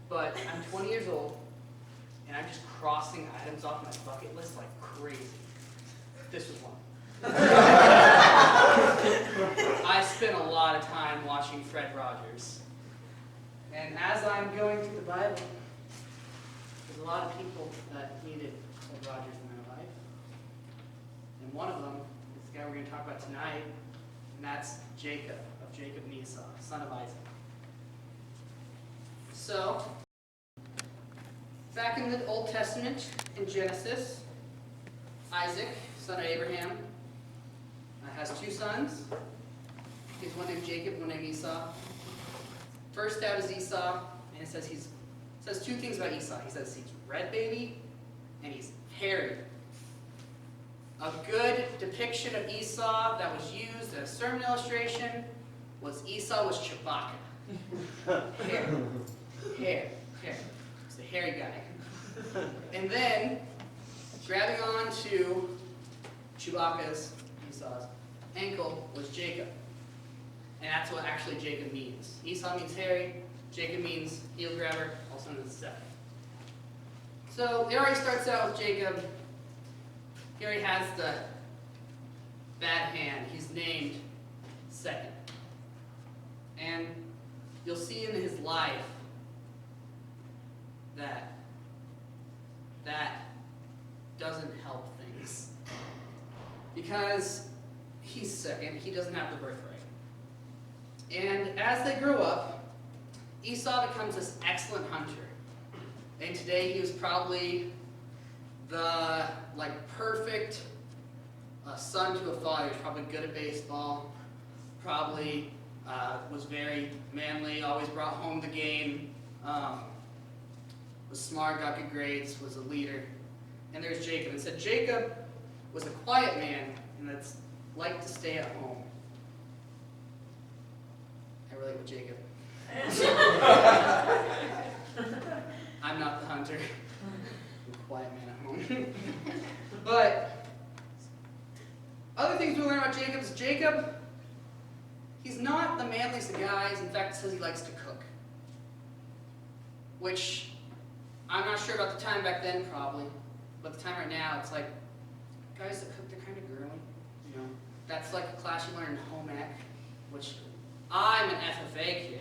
But I'm 20 years old, and I'm just crossing items off my bucket list like crazy. This was one. I spent a lot of time watching Fred Rogers. And as I'm going through the Bible, there's a lot of people that needed Fred Rogers in their life. night, and that's Jacob, of Jacob and Esau, son of Isaac. So, back in the Old Testament, in Genesis, Isaac, son of Abraham, has two sons. He's one named Jacob, one named Esau. First out is Esau, and it says two things about Esau. He says he's red baby, and he's hairy. A good depiction of Esau that was used as a sermon illustration was Esau was Chewbacca. Hair. He's the hairy guy. And then, grabbing on to Chewbacca's, Esau's, ankle was Jacob. And that's what actually Jacob means. Esau means hairy, Jacob means heel grabber, also known as Seth. So it already starts out with Jacob. He already has the bad hand. He's named second. And you'll see in his life that doesn't help things. Because he's second, he doesn't have the birthright. And as they grow up, Esau becomes this excellent hunter. And today he was probably the perfect son to a father. He was probably good at baseball, probably was very manly, always brought home the game, was smart, got good grades, was a leader. And there's Jacob. It said Jacob was a quiet man and that's liked to stay at home. I relate with Jacob. I'm not the hunter. I'm a quiet man at home. But other things we learn about Jacob is Jacob, he's not the manliest of guys. In fact, it says he likes to cook. Which, I'm not sure about the time back then probably, but the time right now, it's like, guys that cook, they're kind of girly. You know, that's like a class you learn in home ec, which I'm an FFA kid.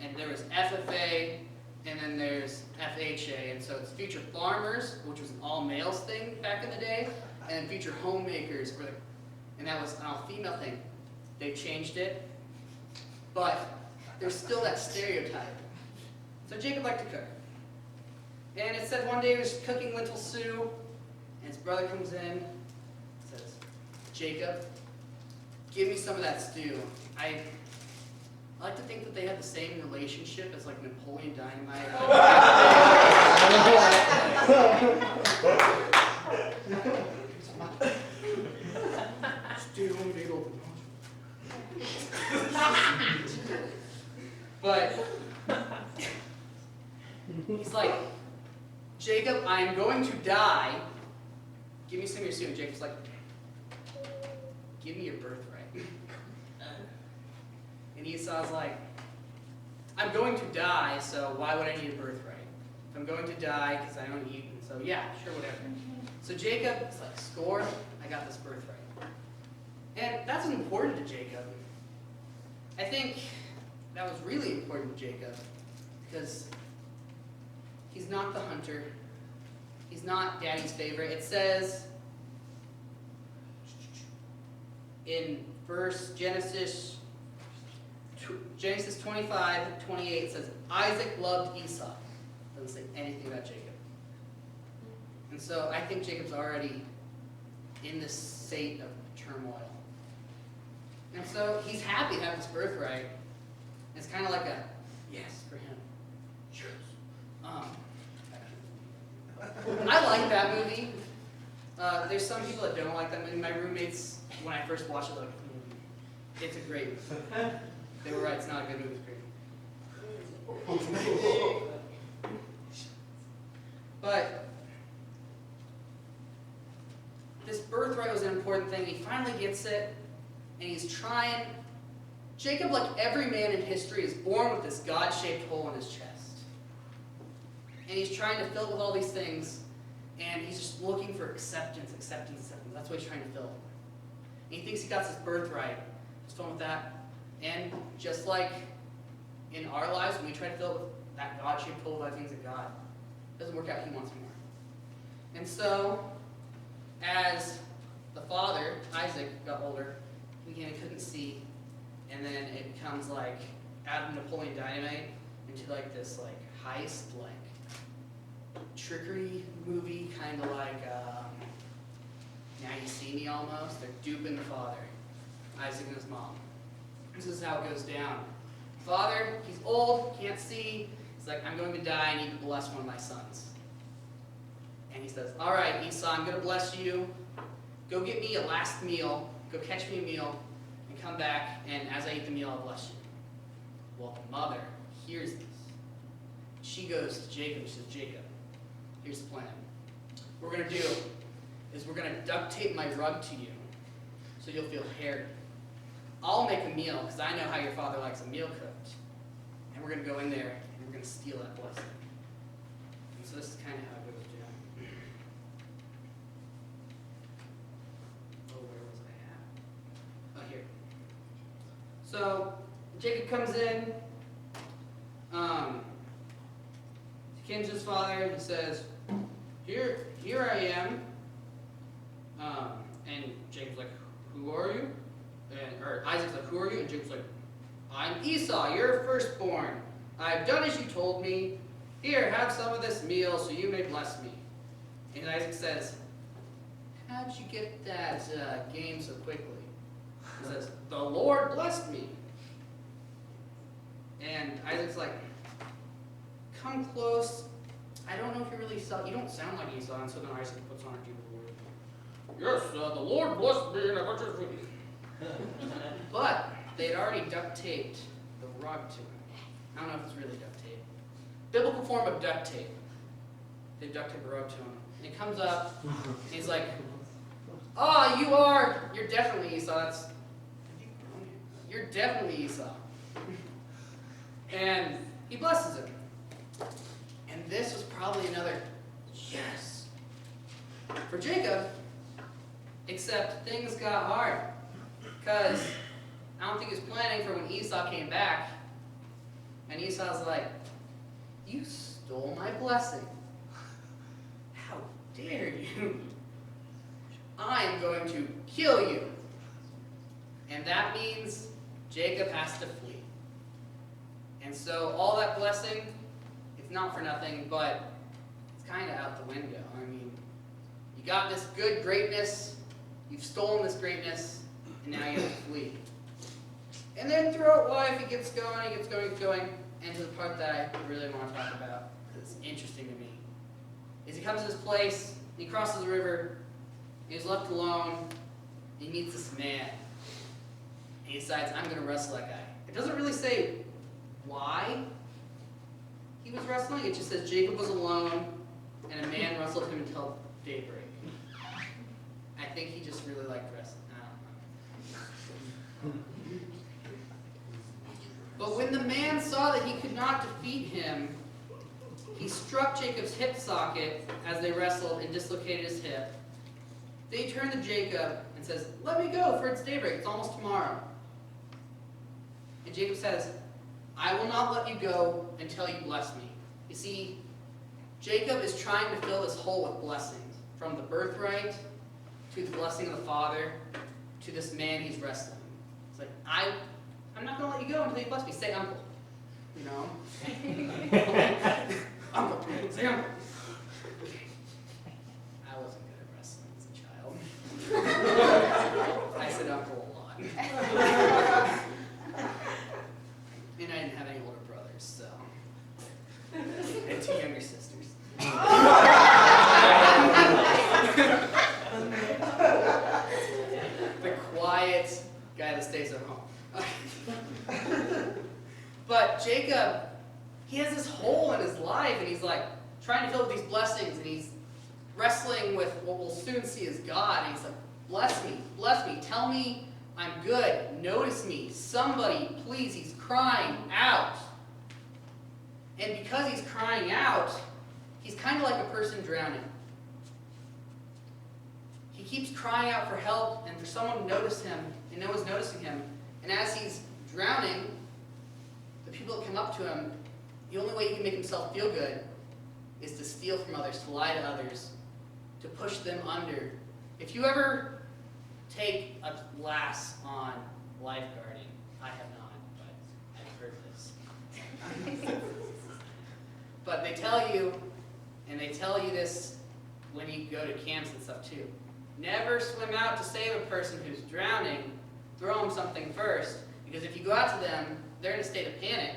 And there was FFA, and then there's FHA, and so it's future farmers, which was an all-males thing back in the day, and then future homemakers, and that was an all-female thing. They changed it, but there's still that stereotype. So Jacob liked to cook. And it said one day he was cooking lentil stew, and his brother comes in and says, Jacob, give me some of that stew. I like to think that they had the same relationship as like Napoleon Dynamite. But he's like, Jacob, I am going to die. Give me some of your stew. And Jacob's like, give me your birthright. And Esau's like, I'm going to die, so why would I need a birthright? If I'm going to die because I don't eat, so yeah, sure, whatever. So Jacob is like, score, I got this birthright. And that's important to Jacob. I think that was really important to Jacob because he's not the hunter. He's not daddy's favorite. It says in Genesis 25:28 says, Isaac loved Esau. Doesn't say anything about Jacob. And so I think Jacob's already in this state of turmoil. And so he's happy to have this birthright. It's kind of like a yes for him. Yes. I like that movie. There's some people that don't like that movie. My roommates, when I first watched it, like, it's a great movie. They were right, it's not a good movie, it's great. But this birthright was an important thing. He finally gets it, and he's trying. Jacob, like every man in history, is born with this God-shaped hole in his chest. And he's trying to fill it with all these things, and he's just looking for acceptance. That's what he's trying to fill. And he thinks he got his birthright. He's filling with that. And just like in our lives, when we try to fill it with that God-shaped hole with other things of God, it doesn't work out. He wants more. And so, as the father, Isaac, got older, Again, he couldn't see, and then it becomes like out of Napoleon Dynamite into like this like heist, like trickery movie, kind of like Now You See Me almost. They're duping the father, Isaac and his mom. This is how it goes down. Father, he's old, can't see. He's like, I'm going to die. I need to bless one of my sons. And he says, all right, Esau, I'm going to bless you. Go get me a last meal. Go catch me a meal and come back. And as I eat the meal, I'll bless you. Well, the mother hears this. She goes to Jacob. She says, Jacob, here's the plan. What we're going to do is we're going to duct tape my rug to you so you'll feel hairy. I'll make a meal because I know how your father likes a meal cooked. And we're going to go in there and we're going to steal that blessing. And so this is kind of how it goes down. Oh, where was I at? Oh, here. So Jacob comes in. He comes to his father and he says, Here I am. And Jacob's like, who are you? Or Isaac's like, who are you? And Jacob's like, I'm Esau, your firstborn. I've done as you told me. Here, have some of this meal so you may bless me. And Isaac says, how'd you get that game so quickly? He says, the Lord blessed me. And Isaac's like, come close. I don't know if you really saw. You don't sound like Esau. And so then Isaac puts on a deeper voice. Yes, the Lord blessed me and I bunch of food. But they had already duct taped the rug to him. I don't know if it's really duct tape. Biblical form of duct tape. They duct taped the rug to him. And he comes up and he's like, oh, you're definitely Esau. You're definitely Esau. And he blesses him. And this was probably another yes for Jacob, except things got hard. Because I don't think he was planning for when Esau came back. And Esau's like, you stole my blessing. How dare you? I am going to kill you. And that means Jacob has to flee. And so all that blessing, it's not for nothing, but it's kind of out the window. I mean, you got this good greatness, you've stolen this greatness, and now you have to flee. And then throughout life, he gets going, and to the part that I really want to talk about, because it's interesting to me, is he comes to this place, he crosses the river, he's left alone, and he meets this man. And he decides, I'm going to wrestle that guy. It doesn't really say why he was wrestling. It just says Jacob was alone, and a man wrestled him until daybreak. I think he just really liked wrestling. I don't know. But when the man saw that he could not defeat him, he struck Jacob's hip socket as they wrestled and dislocated his hip. Then he turned to Jacob and says, let me go, for it's daybreak. It's almost tomorrow. And Jacob says, I will not let you go until you bless me. You see, Jacob is trying to fill this hole with blessings, from the birthright to the blessing of the father to this man he's wrestling. It's like, I'm not going to let you go until you bless me. Say uncle. You know? Uncle. Say uncle. I wasn't good at wrestling as a child. I said uncle a lot. And I didn't have any older brothers, so. And 2 younger sisters. The quiet guy that stays at home. But Jacob, he has this hole in his life, and he's like trying to fill with these blessings, and he's wrestling with what we'll soon see as God, and he's like, bless me, tell me I'm good, notice me, somebody, please. He's crying out. And because he's crying out, he's kind of like a person drowning. He keeps crying out for help and for someone to notice him, and no one's noticing him. And as he's drowning, the people that come up to him, the only way he can make himself feel good is to steal from others, to lie to others, to push them under. If you ever take a class on lifeguarding. I have not, but I've heard this. But they tell you this when you go to camps and stuff too. Never swim out to save a person who's drowning. Throw them something first, because if you go out to them, they're in a state of panic.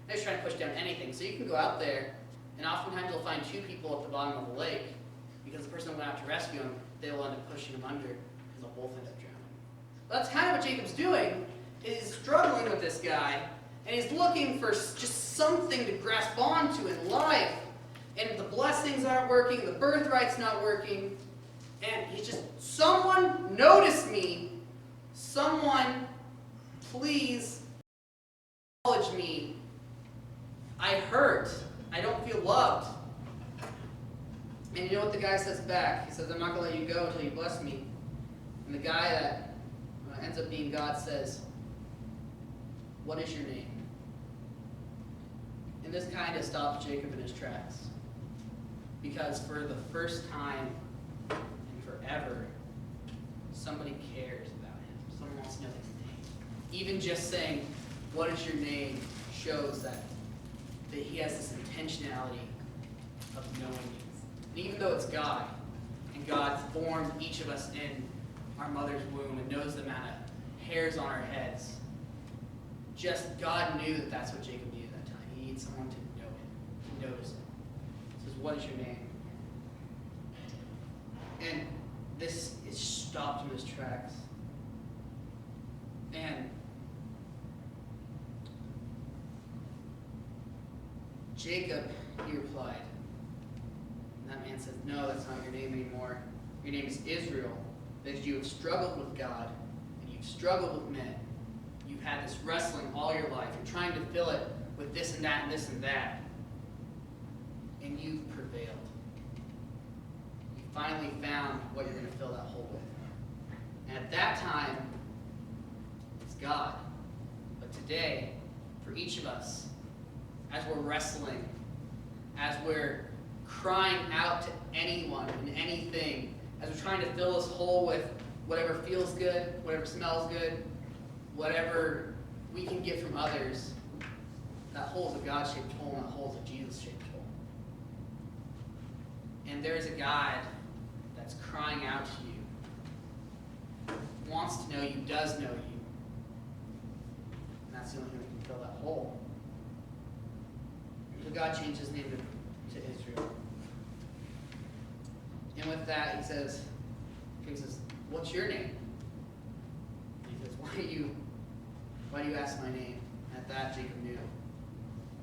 They're just trying to push down anything. So you can go out there, and oftentimes you'll find two people at the bottom of the lake, because the person that went out to rescue them, they will end up pushing them under, because they'll both end up drowning. But that's kind of what Jacob's doing, is struggling with this guy, and he's looking for just something to grasp onto in life. And the blessings aren't working, the birthright's not working, and he's just, someone notice me, someone please acknowledge me. I hurt, I don't feel loved. And you know what the guy says back? He says, I'm not going to let you go until you bless me. And the guy that ends up being God says, what is your name? And this kind of stops Jacob in his tracks. Because for the first time and forever, somebody cares about him. Someone wants to know his name. Even just saying, what is your name, shows that he has this intentionality of knowing you. And even though it's God, and God formed each of us in our mother's womb and knows the amount of hairs on our heads, just God knew that that's what Jacob needed at that time. He needed someone to know him, to notice him. He says, what is your name? And this is stopped in his tracks. And Jacob, he replied. And that man says, no, that's not your name anymore. Your name is Israel, because you have struggled with God, and you've struggled with men. You've had this wrestling all your life. You're trying to fill it with this and that and this and that. And you've prevailed. You finally found what you're going to fill that hole with. And at that time, it's God. But today, for each of us, as we're wrestling, as we're crying out to anyone and anything, as we're trying to fill this hole with whatever feels good, whatever smells good, whatever we can get from others, that hole is a God-shaped hole, and that hole is a Jesus-shaped hole. And there's a God that's crying out to you, wants to know you, does know you. And that's the only thing that can fill that hole. So God changed his name to Israel. And with that, he says, what's your name? And he says, why do you ask my name? And at that, Jacob knew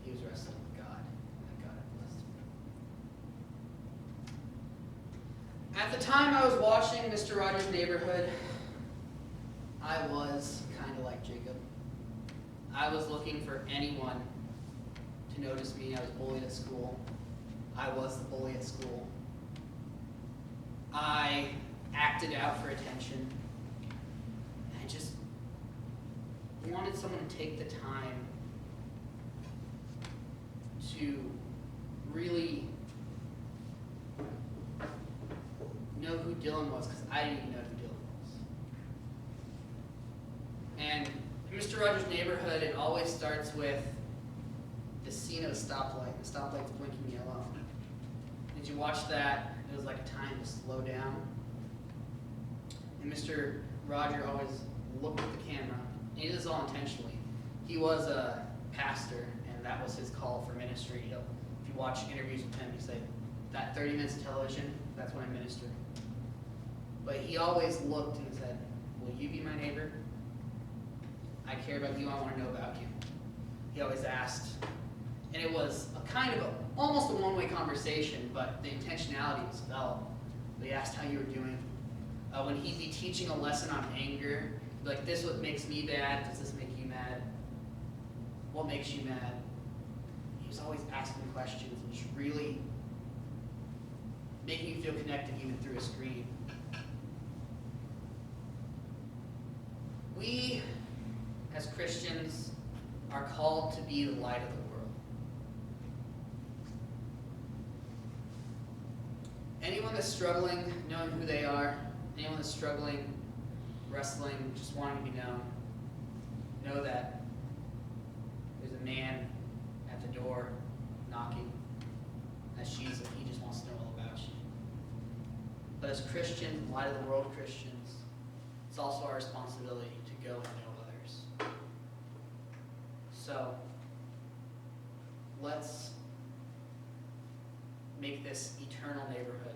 he was wrestling with God, and that God had blessed him. At the time I was watching Mr. Rogers' Neighborhood, I was kind of like Jacob. I was looking for anyone to notice me. I was bullied at school. I was the bully at school. I acted out for attention. I just wanted someone to take the time to really know who Dylan was, because I didn't even know who Dylan was. And in Mr. Rogers' Neighborhood, it always starts with the scene of a stoplight. The stoplight's blinking yellow. Did you watch that? It was like a time to slow down. And Mr. Roger always looked at the camera. And he did this all intentionally. He was a pastor, and that was his call for ministry. If you watch interviews with him, he say, that 30 minutes of television, that's when I minister. But he always looked and said, will you be my neighbor? I care about you, I want to know about you. He always asked. And it was almost a one-way conversation, but the intentionality was felt. They asked how you were doing. When he'd be teaching a lesson on anger, like, this what makes me mad, does this make you mad? What makes you mad? He was always asking questions and just really making you feel connected even through a screen. We, as Christians, are called to be the light of the world. Anyone that's struggling, knowing who they are, anyone that's struggling, wrestling, just wanting to be known, know that there's a man at the door knocking, that he just wants to know all about you. But as Christians, in light of the world Christians, it's also our responsibility to go and know others. So, let's make this eternal neighborhood